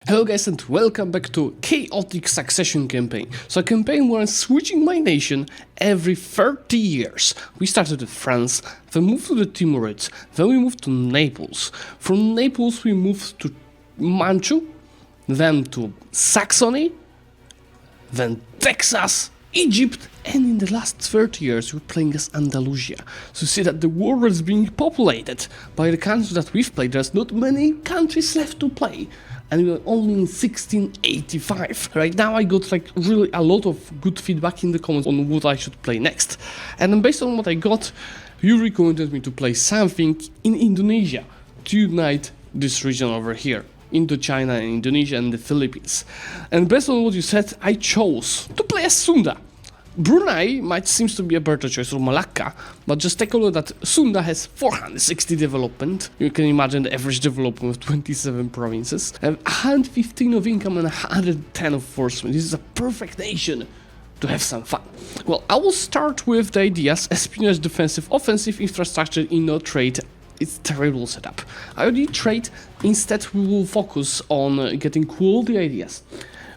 Hello guys and welcome back to Chaotic Succession campaign. So a campaign where I'm switching my nation every 30 years. We started with France, then moved to the Timurids, then we moved to Naples. From Naples we moved to Manchu, then to Saxony, then Texas, Egypt, and in the last 30 years we're playing as Andalusia. So you see that the world is being populated by the countries that we've played. There's not many countries left to play. And we were only in 1685. Right now I got like really a lot of good feedback in the comments on what I should play next. And then based on what I got, you recommended me to play something in Indonesia to unite this region over here. Indochina and Indonesia and the Philippines. And based on what you said, I chose to play as Sunda. Brunei might seem to be a better choice, or Malacca, but just take a look that Sunda has 460 development. You can imagine the average development of 27 provinces, and 115 of income and 110 of forcemen. This is a perfect nation to have some fun. Well, I will start with the ideas: espionage, defensive, offensive, infrastructure, trade. It's terrible setup. I already trade. Instead, we will focus on getting quality ideas,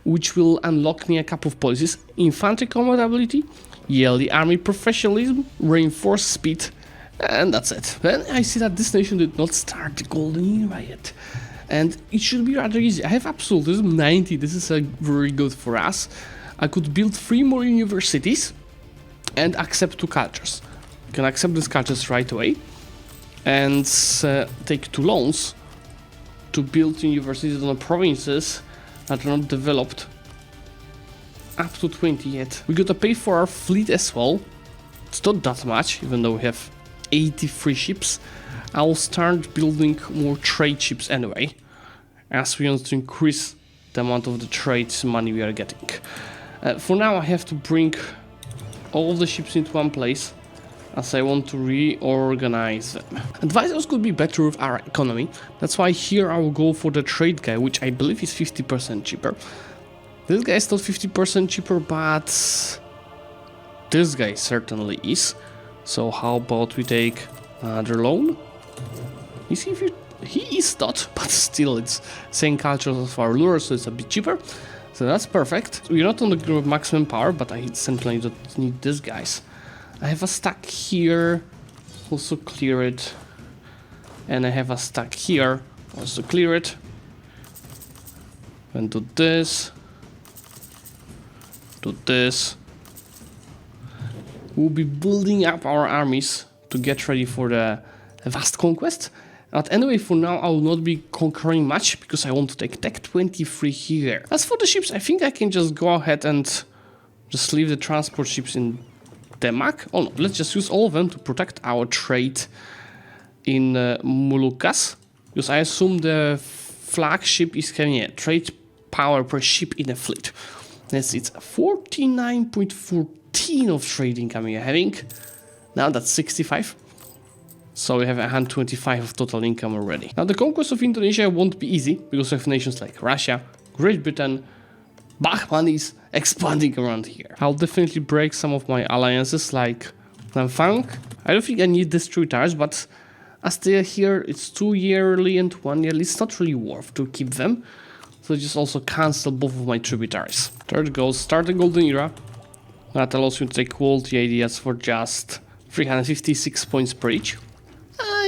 which will unlock me a couple of policies: infantry combat ability, yearly army professionalism, reinforced speed, and that's it. Then I see that this nation did not start the golden era yet, and it should be rather easy. I have absolutism 90, this is very good for us. I could build 3 more universities and accept 2 cultures. You can accept these cultures right away and take 2 loans to build universities on the provinces that are not developed up to 20 yet. We gotta pay for our fleet as well. It's not that much, even though we have 83 ships. I'll start building more trade ships anyway, as we want to increase the amount of the trade money we are getting. For now I have to bring all the ships into one place, as I want to reorganize them. Advisors could be better with our economy. That's why here I will go for the trade guy, which I believe is 50% cheaper. This guy is not 50% cheaper, but this guy certainly is. So how about we take another loan? You see, he is not, but still it's same culture as our lure, so it's a bit cheaper. So that's perfect. We're not on the maximum power, but I simply don't need these guys. I have a stack here, also clear it, and I have a stack here, also clear it, and do this. We'll be building up our armies to get ready for the vast conquest. But anyway, for now I will not be conquering much, because I want to take Tech 23 here. As for the ships, I think I can just go ahead and just leave the transport ships in Demak. Oh no, let's just use all of them to protect our trade in Moluccas, because I assume the flagship is having a trade power per ship in a fleet. Yes, it's 49.14 of trade income we are having. Now that's 65. So we have 125 of total income already. Now the conquest of Indonesia won't be easy, because we have nations like Russia, Great Britain, Bahman is expanding around here. I'll definitely break some of my alliances like Namfang. I don't think I need these tributaries, but as they are here, it's 2 yearly and 1 yearly. It's not really worth to keep them. So just also cancel both of my tributaries. Third goal, start the golden era. That allows you to take quality ideas for just 356 points per each.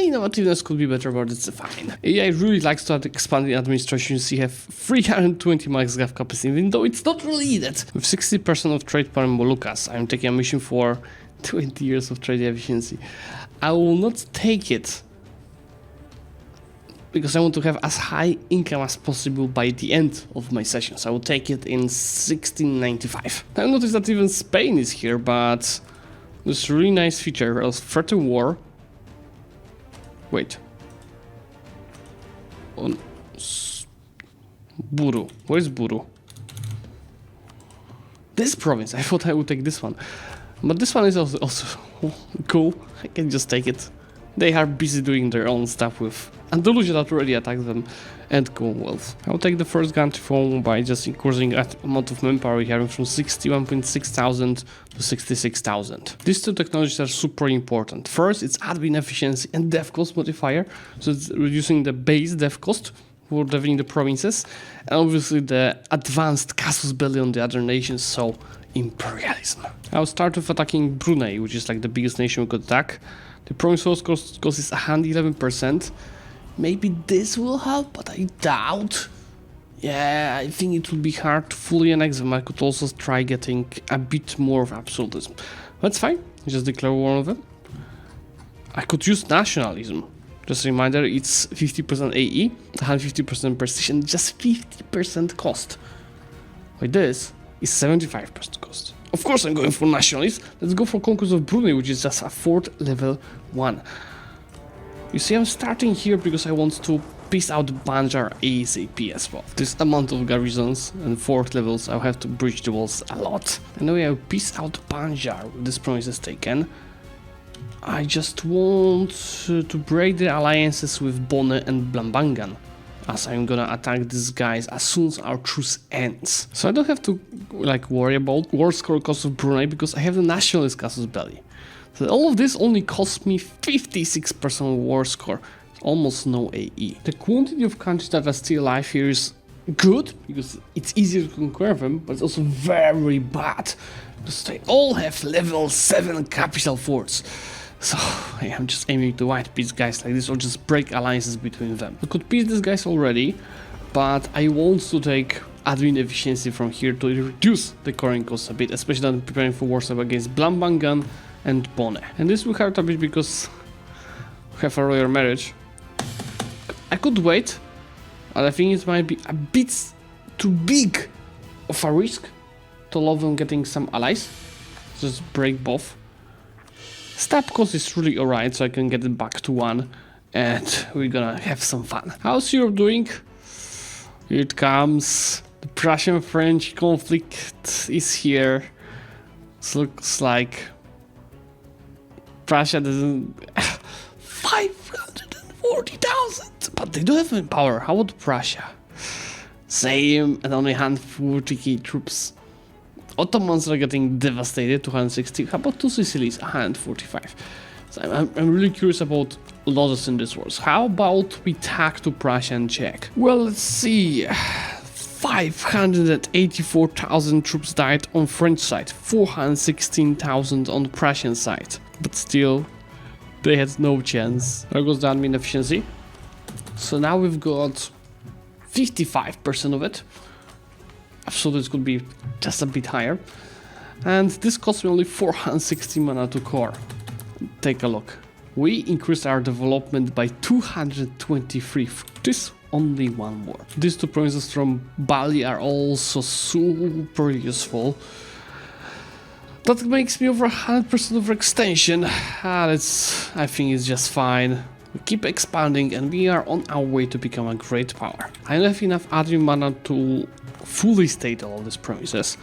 Innovativeness could be better, but it's fine. AI really likes to expand the administration. You see, have 320 max gov capacity, even though it's not really needed. With 60% of trade power in Moluccas, I'm taking a mission for 20 years of trade efficiency. I will not take it, because I want to have as high income as possible by the end of my sessions. I will take it in 1695. I noticed that even Spain is here, but this really nice feature of threat to war. Wait. On Buru. Where's Buru? This province. I thought I would take this one. But this one is also cool. I can just take it. They are busy doing their own stuff with Andalusia that already attacked them, and Commonwealth. I'll take the first country form by just increasing the amount of manpower we have from 61.6 thousand to 66,000. These two technologies are super important. First, it's admin efficiency and dev cost modifier, so it's reducing the base dev cost for developing the provinces, and obviously the advanced casus belli on the other nations, so imperialism. I'll start with attacking Brunei, which is like the biggest nation we could attack. The province cost is 111%. Maybe this will help, but I doubt. Yeah, I think it will be hard to fully annex them. I could also try getting a bit more of absolutism. That's fine, just declare war on them. I could use nationalism. Just a reminder, it's 50% AE, 150% precision, just 50% cost. Like this is 75% cost. Of course I'm going for nationalist. Let's go for Conquest of Brunei, which is just a 4th level 1. You see, I'm starting here because I want to piece out Banjar ASAP as well. This amount of garrisons and 4th levels, I'll have to breach the walls a lot. Anyway, I'll piece out Banjar with this province is taken. I just want to break the alliances with Bonne and Blambangan, as I'm gonna attack these guys as soon as our truce ends. So I don't have to like worry about war score cost of Brunei because I have the nationalist casus belli. So all of this only cost me 56% war score, almost no AE. The quantity of countries that are still alive here is good because it's easier to conquer them, but it's also very bad because they all have level 7 capital forts. So I'm just aiming to white piece guys like this or just break alliances between them. I could piece these guys already, but I want to take admin efficiency from here to reduce the coring cost a bit, especially when preparing for wars against Blambangan and Bonne. And this will hurt a bit because we have a royal marriage. I could wait, but I think it might be a bit too big of a risk to allow them getting some allies. Just break both. Stab cost is really alright, so I can get it back to 1 and we're gonna have some fun. How's Europe doing? Here it comes. The Prussian-French conflict is here. It looks like Prussia doesn't... 540,000! But they do have power. How about Prussia? Same, and only 140k troops. Ottomans are getting devastated, 260. How about two Sicilies? 145. So I'm really curious about losses in this wars. How about we tag to Prussia and check? Well, let's see. 584,000 troops died on French side, 416,000 on the Prussian side. But still, they had no chance. There goes the admin efficiency. So now we've got 55% of it. So this could be just a bit higher. And this cost me only 460 mana to core. Take a look. We increased our development by 223. This only one more. These two provinces from Bali are also super useful. That makes me over 100% overextension. I think it's just fine. We keep expanding and we are on our way to become a great power. I don't have enough admin mana to fully state all of these provinces,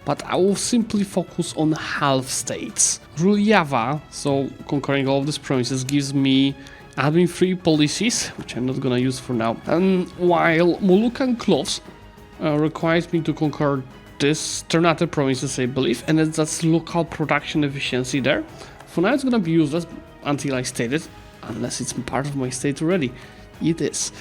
but I will simply focus on half states. Rule Java, so conquering all of these provinces, gives me admin-free policies, which I'm not gonna use for now. And while Moluccan Cloves requires me to conquer this Ternate provinces, I believe, and that's local production efficiency there. For now it's gonna be useless until I state it, unless it's part of my state already. It is.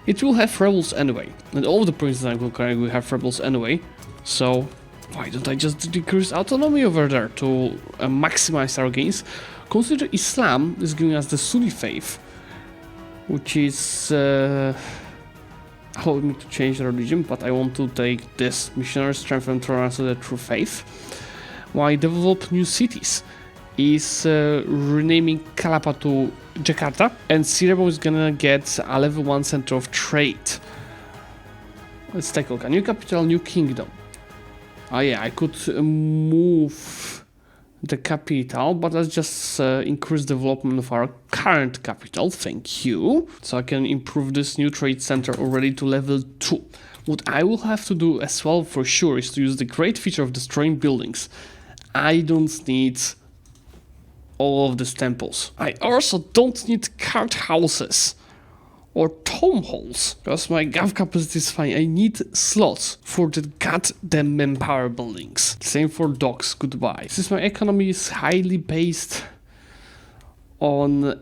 It will have rebels anyway, and all of the provinces I'm conquering will have rebels anyway, so why don't I just decrease autonomy over there to maximize our gains? Consider Islam is giving us the Sunni faith, which is allowing me to change the religion, but I want to take this missionary strength and tolerance to the true faith. Why develop new cities? Is renaming Kalapa to Jakarta, and Sirebo is gonna get a level 1 center of trade. Let's take a look. A new capital, new kingdom. Oh yeah, I could move the capital, but let's just increase development of our current capital, thank you. So I can improve this new trade center already to level 2. What I will have to do as well for sure is to use the great feature of destroying buildings. I don't need all of these temples. I also don't need cart houses or tomb halls because my gav capacity is fine. I need slots for the goddamn manpower buildings. Same for docks, goodbye. Since my economy is highly based on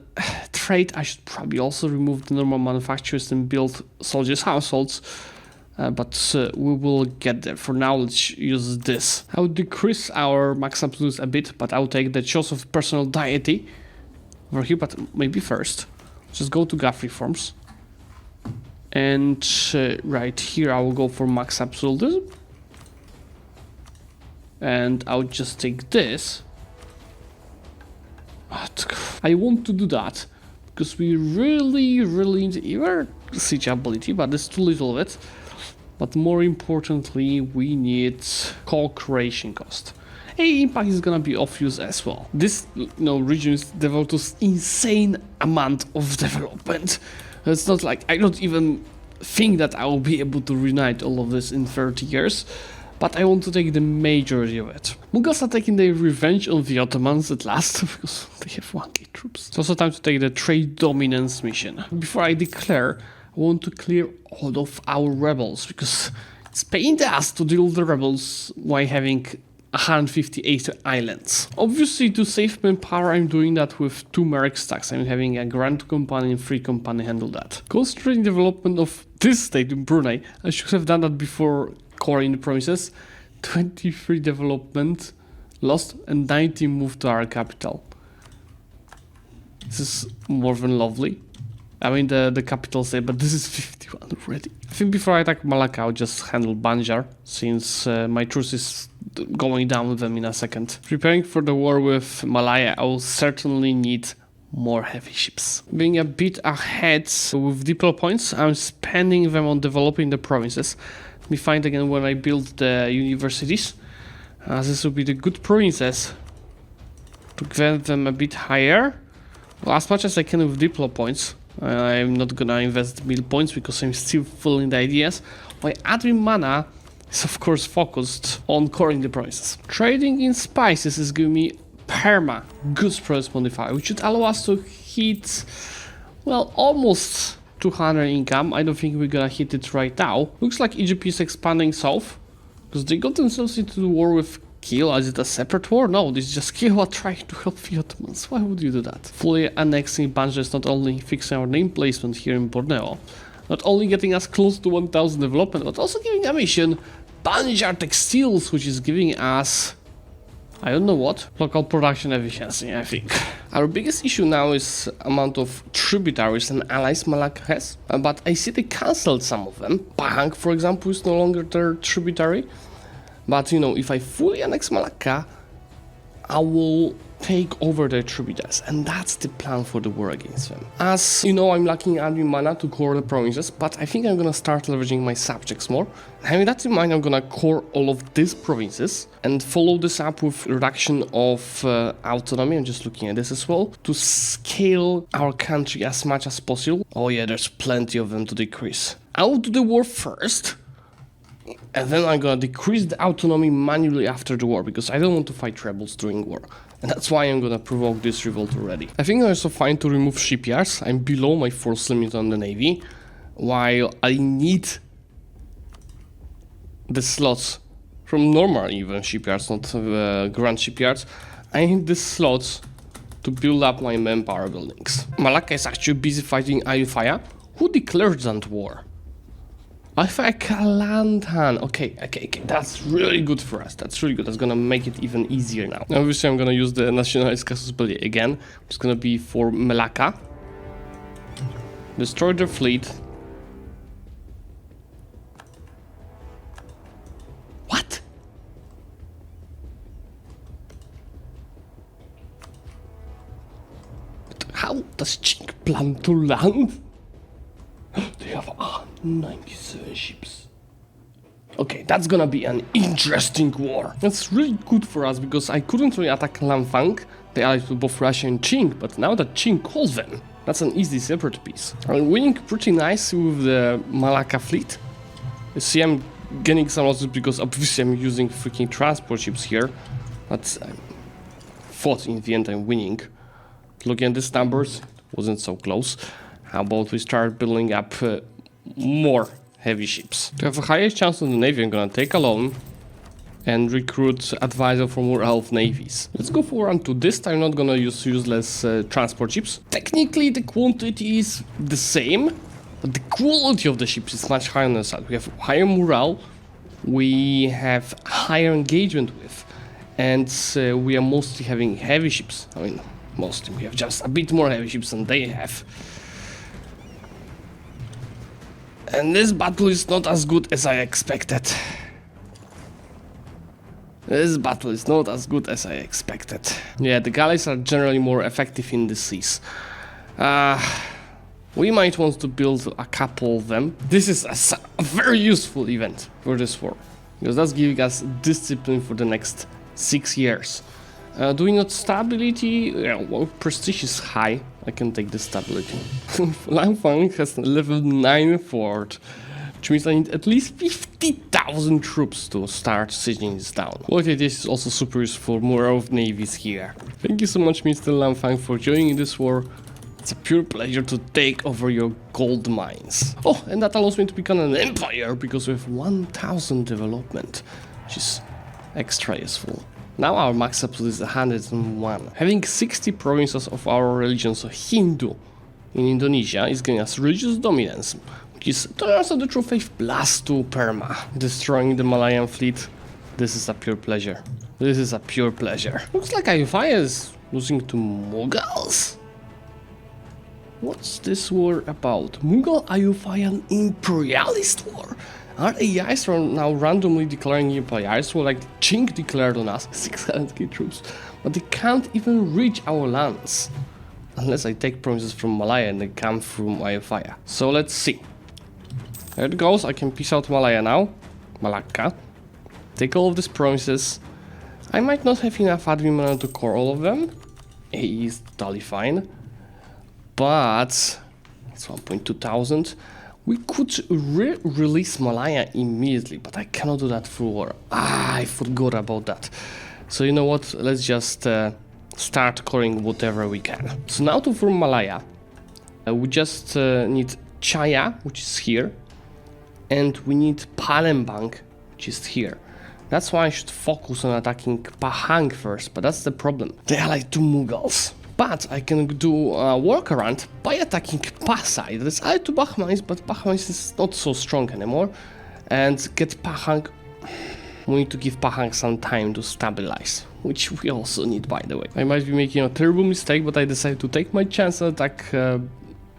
trade, I should probably also remove the normal manufacturers and build soldiers' households. But we will get there. For now, let's use this. I will decrease our max absolutes a bit, but I'll take the choice of personal deity over here. But maybe first, just go to graph reforms. And right here, I will go for max absolutism. And I'll just take this. But I want to do that because we really need either siege ability, but there's too little of it. But more importantly, we need co-creation cost. A impact is gonna be of use as well. This region is developed to insane amount of development. It's not like I don't even think that I will be able to reunite all of this in 30 years. But I want to take the majority of it. Mughals are taking their revenge on the Ottomans at last, because they have 1k troops. It's also time to take the trade dominance mission. Before I declare, I want to clear all of our rebels, because it's pain in the ass to deal with the rebels while having 158 islands. Obviously, to save manpower, I'm doing that with 2 merc stacks. I'm having a Grand Company and Free Company handle that. Considering development of this state in Brunei, I should have done that before coring the provinces. 23 development lost and 19 moved to our capital. This is more than lovely. I mean the capital state, but this is 51 already. I think before I attack Malacca, I'll just handle Banjar, since my truce is going down with them in a second. Preparing for the war with Malaya, I will certainly need more heavy ships. Being a bit ahead with depot points, I'm spending them on developing the provinces. Let me find again when I build the universities. This will be the good provinces to get them a bit higher. Well, as much as I can with depot points. I'm not gonna invest mill points because I'm still full in the ideas. My admin mana is of course focused on coring the provinces. Trading in spices is giving me perma goods price modifier, which should allow us to hit, well, almost 200 income. I don't think we're gonna hit it right now. Looks like Egypt is expanding south because they got themselves into the war with Kiowa. Is it a separate war? No, this is just Kiowa trying to help the Ottomans. Why would you do that? Fully annexing Banjar is not only fixing our name placement here in Borneo, not only getting us close to 1000 development, but also giving a mission, Banjar Textiles, which is giving us, I don't know what, local production efficiency, I think. Our biggest issue now is amount of tributaries and allies Malacca has, but I see they cancelled some of them. Pahang, for example, is no longer their tributary. But if I fully annex Malacca, I will take over their tributaries, and that's the plan for the war against them. As you know, I'm lacking admin mana to core the provinces, but I think I'm gonna start leveraging my subjects more. Having that in mind, I'm gonna core all of these provinces and follow this up with reduction of autonomy. I'm just looking at this as well to scale our country as much as possible. Oh yeah, there's plenty of them to decrease. I will do the war first. And then I'm gonna decrease the autonomy manually after the war, because I don't want to fight rebels during war. And that's why I'm gonna provoke this revolt already. I think I'm also fine to remove shipyards. I'm below my force limit on the navy, while I need the slots from normal even shipyards, not grand shipyards. I need the slots to build up my manpower buildings. Malacca is actually busy fighting Ayutthaya, who declared that war. Kalantan. Okay, that's really good for us. That's really good. That's gonna make it even easier now. Obviously, I'm gonna use the nationalist casus belli again. It's gonna be for Malacca. Destroy their fleet. What? But how does Chink plan to land? They have 97 ships. Okay, that's gonna be an interesting war. That's really good for us because I couldn't really attack Lanfang. They are to both Russia and Qing, but now that Qing calls them, that's an easy separate piece. I'm winning pretty nice with the Malacca fleet. You see, I'm getting some losses because obviously I'm using freaking transport ships here. But I thought in the end I'm winning. Looking at these numbers, it wasn't so close. How about we start building up more heavy ships? To have a higher chance on the navy, I'm gonna take a loan and recruit advisor for more elf navies. Let's go for round 2. This time I'm not gonna use useless transport ships. Technically the quantity is the same, but the quality of the ships is much higher on the side. We have higher morale, we have higher engagement with, and we are mostly having heavy ships. I mean, mostly. We have just a bit more heavy ships than they have. And this battle is not as good as I expected. This battle is not as good as I expected. Yeah, the galleys are generally more effective in the seas. We might want to build a couple of them. This is a very useful event for this war, because that's giving us discipline for the next 6 years. Do we need stability? Yeah, well, prestige is high. I can take the stability. Langfang has level 9 fort, which means I need at least 50,000 troops to start sieging this down. Okay, this is also super useful. More of navies here. Thank you so much, Mr. Langfang, for joining this war. It's a pure pleasure to take over your gold mines. Oh, and that allows me to become an empire, because we have 1,000 development, which is extra useful. Now our max absolute is 101. Having 60 provinces of our religion, so Hindu, in Indonesia is giving us religious dominance, which is Tolerance of the True Faith plus 2 perma. Destroying the Malayan fleet, this is a pure pleasure. This is a pure pleasure. Looks like Ayutthaya is losing to Mughals. What's this war about? Mughal-Ayutthayan imperialist war? Are AIs now randomly declaring empires war like Chink declared on us? 600k troops. But they can't even reach our lands. Unless I take provinces from Malaya and they come from Ayutthaya. So let's see. There it goes. I can peace out Malaya now. Malacca. Take all of these provinces. I might not have enough admin mana to core all of them. AE is totally fine. But it's 1.2 thousand. We could release Malaya immediately, but I cannot do that through war. I forgot about that. So you know what? Let's just start coring whatever we can. So now to form Malaya, we just need Chaya, which is here, and we need Palembang, which is here. That's why I should focus on attacking Pahang first, but that's the problem. They are like 2 Mughals. But I can do a workaround by attacking Pasai. That is allied to Bahmais, but Bahmais is not so strong anymore. And get Pahang. We need to give Pahang some time to stabilize, which we also need, by the way. I might be making a terrible mistake, but I decided to take my chance and attack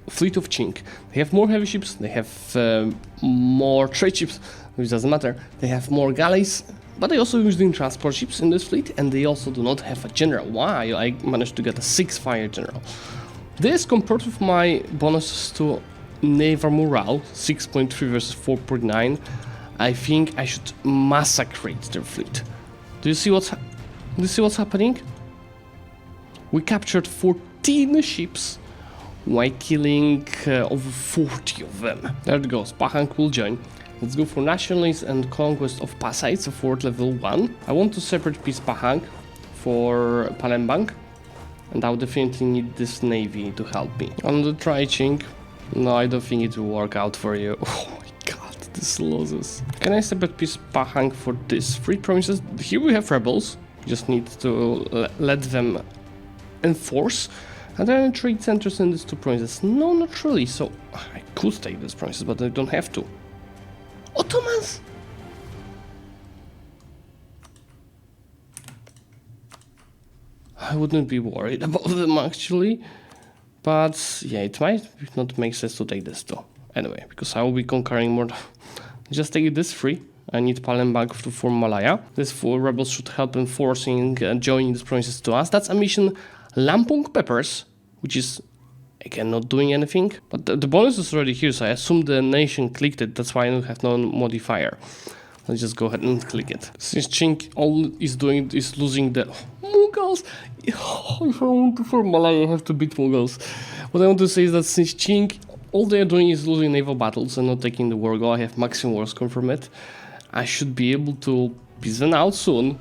Fleet of Chink. They have more heavy ships, they have more trade ships, which doesn't matter. They have more galleys, but they also using transport ships in this fleet, and they also do not have a general. Why? I managed to get a 6 fire general. This, compared with my bonuses to naval morale, 6.3 versus 4.9, I think I should massacre their fleet. Do you see what's happening? We captured 14 ships while killing over 40 of them. There it goes. Pahang will join. Let's go for nationalism and conquest of Pasai. It's a fort level 1. I want to separate piece Pahang for Palembang, and I would definitely need this navy to help me. On the Tri-Ching, no, I don't think it will work out for you. Oh my god, this losses. Can I separate piece Pahang for these 3 provinces? Here we have rebels. Just need to let them enforce. And then trade centers in these 2 provinces. No, not really. So I could take these provinces, but I don't have to. Ottomans! I wouldn't be worried about them actually, but yeah, it might not make sense to take this though. Anyway, because I will be conquering more. Just take this 3. I need Palembang to form Malaya. These 4 rebels should help enforcing joining these provinces to us. That's a mission Lampung Peppers, which is again not doing anything, but the bonus is already here, so I assume the nation clicked it. That's why I don't have no modifier. Let's just go ahead and click it. Since Chink all is doing is losing the Mughals. Oh, if I want to form Malaya, I have to beat Mughals. What I want to say is that since Chink all they are doing is losing naval battles and not taking the war goal, I have maximum war score from it. I should be able to piece them out soon.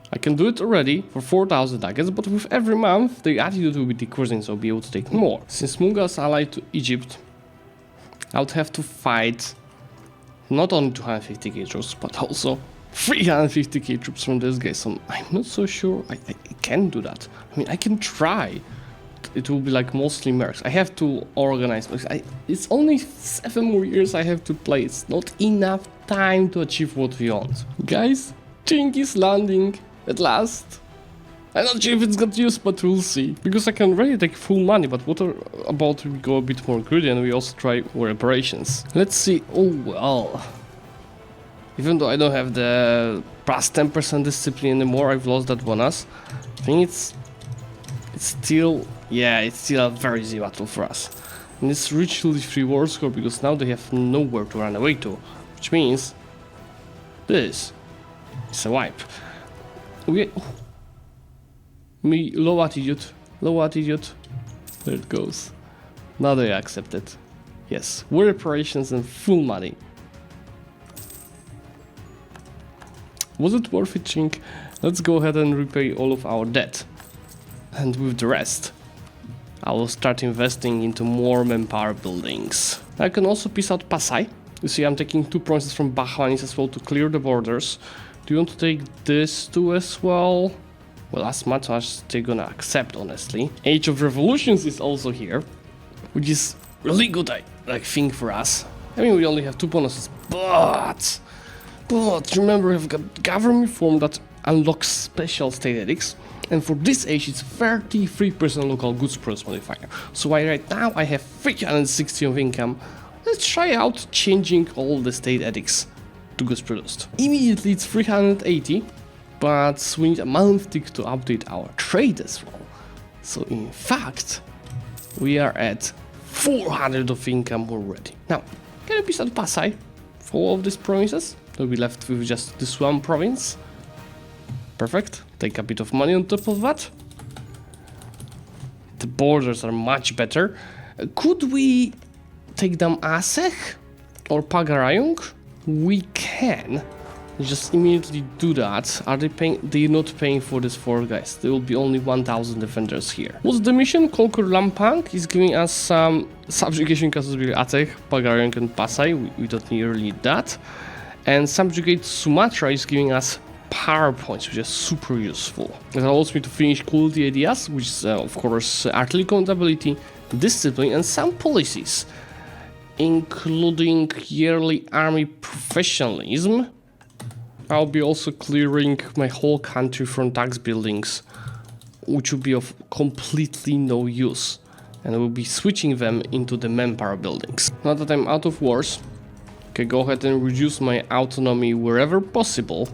I can do it already for 4,000 nuggets, but with every month the attitude will be decreasing, so I'll be able to take more. Since Mughals are allied to Egypt, I would have to fight not only 250k troops, but also 350k troops from this guy, so I'm not so sure I can do that. I mean, I can try. It will be like mostly mercs. I have to organize. It's only 7 more years I have to play. It's not enough time to achieve what we want. Guys, Ching is landing at last. I'm not sure if it's got use, but we'll see. Because I can really take full money, but what about we go a bit more greedy and we also try more reparations? Let's see. Oh well. Even though I don't have the plus 10% discipline anymore, I've lost that bonus. I think it's still, yeah, it's still a very easy battle for us. And it's ritually free war score because now they have nowhere to run away to, which means this is a wipe. Me, low attitude, there it goes. Now they accept it. Yes, war reparations and full money. Was it worth it, Chink? Let's go ahead and repay all of our debt. And with the rest, I will start investing into more manpower buildings. I can also piece out Pasai. You see, I'm taking 2 provinces from Bahmanis as well to clear the borders. Do you want to take this too as well? Well, as much as they're gonna accept, honestly. Age of Revolutions is also here, which is really good, thing for us. I mean, we only have 2 bonuses, but remember, we've got government reform that unlocks special state edicts, and for this age it's 33% local goods produce modifier. So right now I have 360 of income. Let's try out changing all the state edicts to goods produced. Immediately it's 380, but we need a month tick to update our trade as well. So in fact, we are at 400 of income already. Now, can you please add Pasai for all of these provinces? We'll be left with just this one province. Perfect. Take a bit of money on top of that. The borders are much better. Could we take down Asech or Pagarayung? We can. Just immediately do that. Are they paying? They're not paying for this 4 guys. There will be only 1000 defenders here. What's the mission? Conquer Lampang is giving us some subjugation castles with Aceh, Pagarayung and Pasai. We don't really need that. And subjugate Sumatra is giving us power points, which is super useful. It allows me to finish quality ideas, which is of course artillery accountability, discipline, and some policies, including yearly army professionalism. I'll be also clearing my whole country from tax buildings, which will be of completely no use, and I will be switching them into the manpower buildings. Now that I'm out of wars, I can go ahead and reduce my autonomy wherever possible,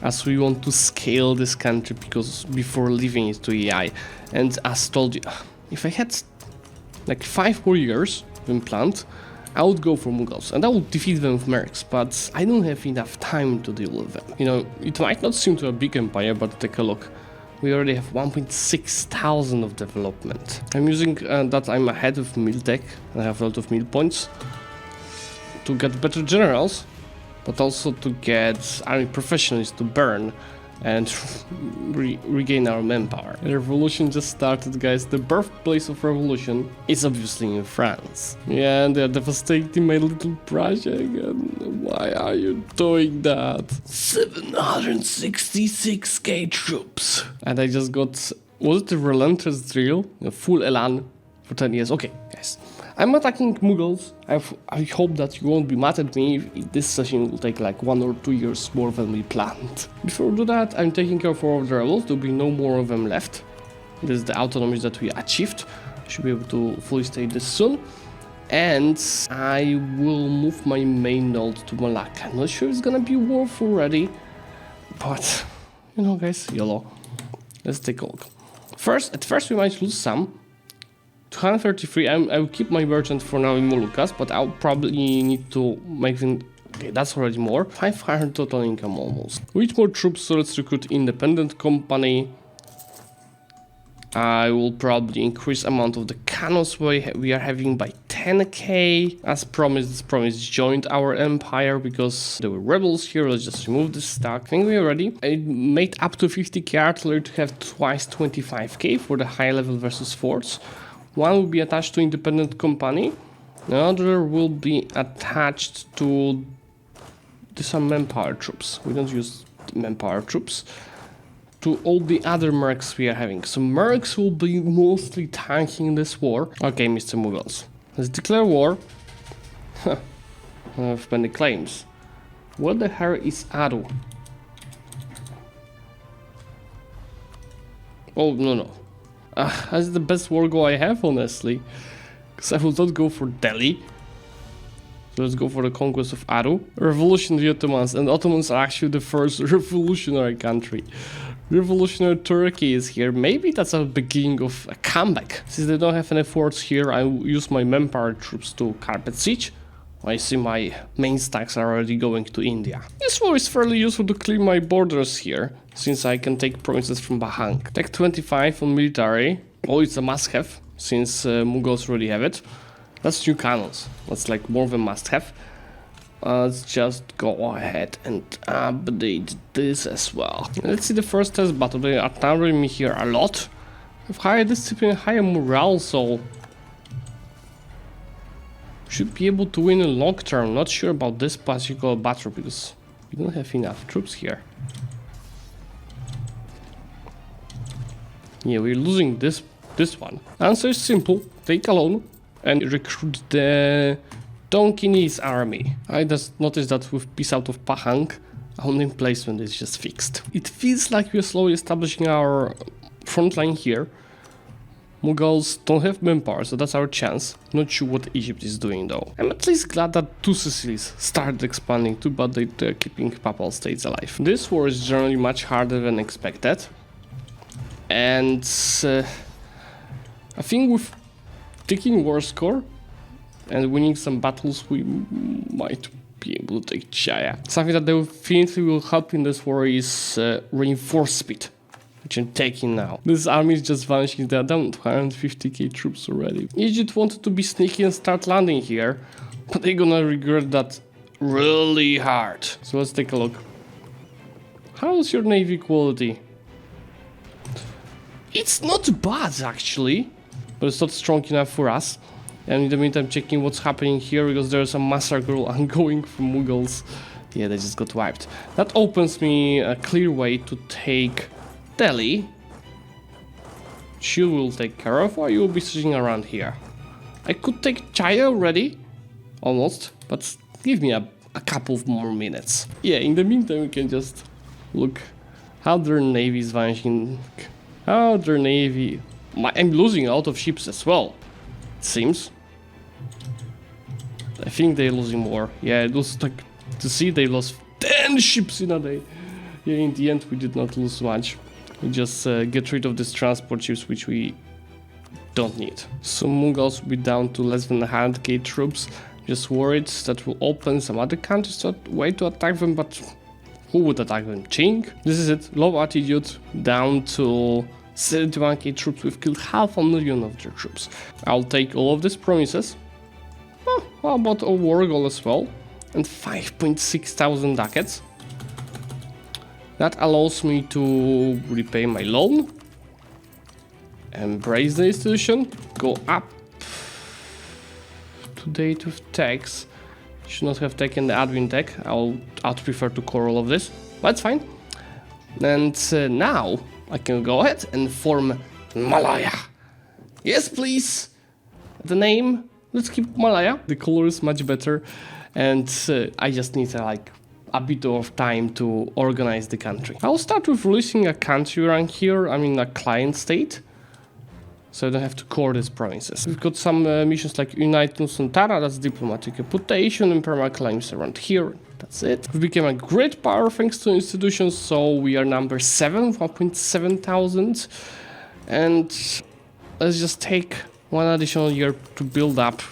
as we want to scale this country because before leaving it to AI. And as told you, if I had like 5 more years than planned, I would go for Mughals and I would defeat them with mercs, but I don't have enough time to deal with them. You know, it might not seem to a big empire, but take a look. We already have 1,600 of development. I'm using that I'm ahead of mill tech and I have a lot of mill points to get better generals, but also to get army professionals to burn and regain our manpower. The revolution just started, guys. The birthplace of revolution is obviously in France. Yeah, and they're devastating my little project. And why are you doing that? 766k troops. And I just got, was it a relentless drill? A full elan for 10 years. Okay, guys. I'm attacking Mughals. I hope that you won't be mad at me if this session will take like 1 or 2 years more than we planned. Before we do that, I'm taking care of all of the rebels. There'll be no more of them left. This is the autonomy that we achieved. Should be able to fully state this soon. And I will move my main node to Malaya. I'm not sure it's gonna be worth already, but you know, guys, YOLO. Let's take a look. At first we might lose some. 233, I will keep my merchant for now in Moluccas, but I'll probably need to make them, okay, that's already more. 500 total income almost. With more troops, so let's recruit independent company. I will probably increase amount of the cannons we are having by 10k. As promised, this promise joined our empire because there were rebels here. Let's just remove this stack. I think we are ready. I made up to 50k artillery to have twice 25k for the high level versus forts. One will be attached to independent company, the other will be attached to these are manpower troops. We don't use manpower troops. To all the other mercs we are having. So mercs will be mostly tanking this war. Okay, Mr. Mughals. Let's declare war. I have many claims. What the hell is Aru? Oh, no. That's the best war goal I have, honestly. Because I will not go for Delhi. So let's go for the conquest of Aru. Revolution of the Ottomans. And Ottomans are actually the first revolutionary country. Revolutionary Turkey is here. Maybe that's a beginning of a comeback. Since they don't have any forts here, I will use my manpower troops to carpet siege. I see my main stacks are already going to India. This war is fairly useful to clear my borders here, since I can take provinces from Bahang. Tech 25 on military. Oh, it's a must-have, since Mughals already have it. That's new cannons. That's like more of a must-have. Let's just go ahead and update this as well. Let's see the first test battle. They are targeting me here a lot. With higher discipline, higher morale, so should be able to win in long term. Not sure about this particular battle because we don't have enough troops here. Yeah, we're losing this one. Answer is simple. Take a loan and recruit the Tonkinese army. I just noticed that with peace out of Pahang, our name placement is just fixed. It feels like we're slowly establishing our front line here. Mughals don't have manpower, so that's our chance. Not sure what Egypt is doing though. I'm at least glad that two Sicilies started expanding too, but they're keeping Papal States alive. This war is generally much harder than expected. And I think with taking war score and winning some battles, we might be able to take Chaya. Something that definitely will help in this war is reinforced speed, which I'm taking now. This army is just vanishing. They're down to 150k troops already. Egypt wanted to be sneaky and start landing here, but they're gonna regret that really hard. So let's take a look. How's your navy quality? It's not bad actually, but it's not strong enough for us. And in the meantime, checking what's happening here because there's a massacre ongoing from Mughals. Yeah, they just got wiped. That opens me a clear way to take Delhi. She will take care of, or you will be sitting around here. I could take Chaya already, almost, but give me a couple of more minutes. Yeah, in the meantime, we can just look how their navy is vanishing. How their navy... I'm losing a lot of ships as well, it seems. I think they're losing more. Yeah, it was like to see they lost 10 ships in a day. Yeah, in the end we did not lose much. We just get rid of these transport ships which we don't need. So Mughals will be down to less than 100k troops. Just worried that will open some other countries to way to attack them, but who would attack them? Qing? This is it. Low attitude down to 71k troops. We've killed 500,000 of their troops. I'll take all of these promises. How about a war goal as well? And 5,600 ducats. That allows me to repay my loan. Embrace the institution. Go up to date with tax. Should not have taken the admin tech. I'd prefer to core all of this. That's fine. And now I can go ahead and form Malaya. Yes, please. The name. Let's keep Malaya. The color is much better, and I just need a bit of time to organize the country. I'll start with releasing a country rank here. I mean a client state, so I don't have to core these provinces. We've got some missions like Unite Nusantara, that's diplomatic reputation, and perma-claims around here. That's it. We became a great power thanks to institutions, so we are number 7, 1.7 thousand. And let's just take one additional year to build up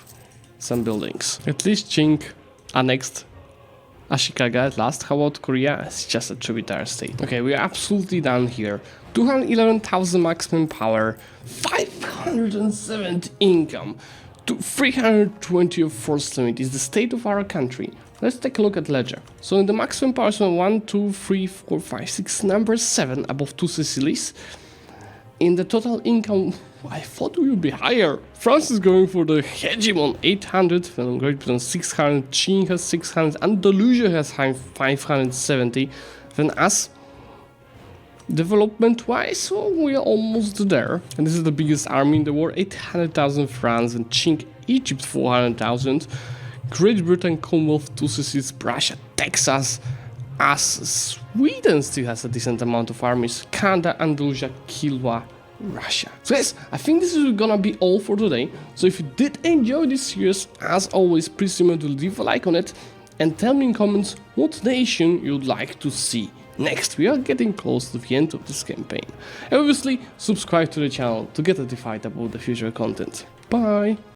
some buildings. At least Qing annexed Ashikaga at last. How about Korea? It's just a tributary state. Okay, we're absolutely done here. 211,000 maximum power, 570 income, 320 of force limit is the state of our country. Let's take a look at ledger. So in the maximum power zone 1, 2, 3, 4, 5, 6, number 7 above 2 Sicilies. in the total income, I thought we would be higher. France is going for the hegemon 800, then Great Britain 600, China has 600, Andalusia has 570, then us, development-wise, well, we are almost there. And this is the biggest army in the world, 800,000 France, and Chink, Egypt 400,000, Great Britain, Commonwealth, 2 cities, Russia, Texas, us, Sweden still has a decent amount of armies, Canada, Andalusia, Kilwa, Russia. So guys, I think this is gonna be all for today. So if you did enjoy this series, as always, please remember to leave a like on it and tell me in comments what nation you'd like to see next. We are getting close to the end of this campaign. And obviously, subscribe to the channel to get notified about the future content. Bye!